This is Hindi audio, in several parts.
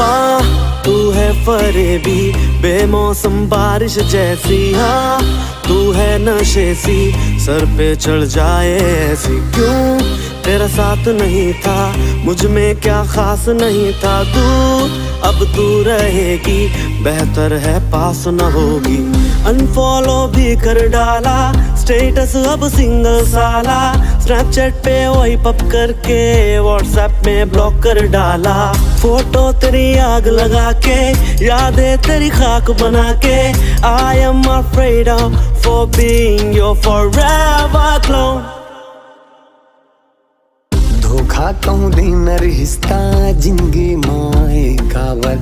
हाँ तू है फरेबी बेमौसम बारिश जैसी, हाँ तू है नशे सी सर पे चढ़ जाए ऐसी। क्यों तेरा साथ नहीं था मुझ में क्या खास नहीं था, तू अब तू रहेगी बेहतर है पास न होगी। अनफॉलो भी कर डाला स्टेटस अब सिंगल साला, स्नैपचैट पे वाइप अप करके व्हाट्सएप में ब्लॉक कर डाला। फोटो तेरी आग लगा के यादें तेरी खाक बना के, I am afraid for being your forever clone. धोखा कहूँ देना रिश्ता जिंदगी माए कावर,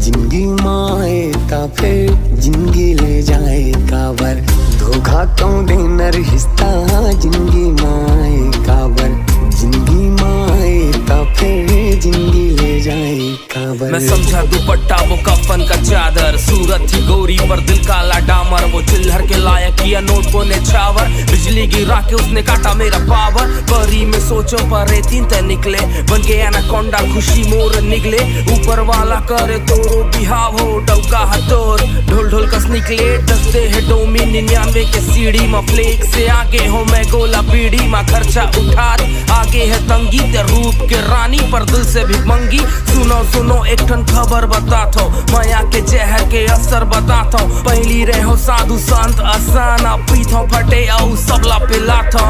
जिंदगी माए ता फिर जिंदगी ले जाए कावर। धोखा कहूँ देना रिश्ता जिंदगी माए कावर, जिंदगी माए ता फिर जिंदगी ले जाए कावर। मैं समझा दुपट्टा वो कफन का चादर, सूरत थी गोरी पर दिल काला डामर। वो चिल्हर के लायक किया नोट को नेछावर, बिजली गिरा के उसने काटा मेरा पावर। परी में सोचो पर तीन ते निकले बन के एनाकोंडा खुशी मोर निकले। ऊपर वाला करे तो बिहाव हो डौका हथोर, ढोल ढोल कस निकले दसते है डोमी 99 के सीढ़ी में। फ्लेक से आगे हो मैं गोला बीड़ी में, खर्चा उठात आगे है तंगी ते रूप के रानी पर दिल से भी मंगी। सुनो सुनो एक ठन खबर बताता हूँ, माया के जहर के असर बताता हूँ। पहली रहो साधु संत आसान पीठों फटे आऊ सबला पिलाता।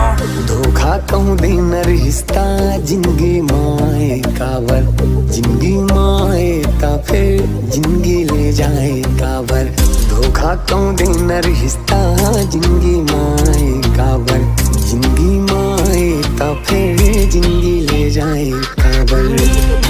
धोखा कहूँ देना रिश्ता जिंदगी माए कावर, जिंदगी माए ता फिर जिंदगी ले जाए कावर। धोखा कहूँ देना रिश्ता जिंदगी माए कावर, जिंदगी माए ता फिर जिंदगी ले जाए कावर।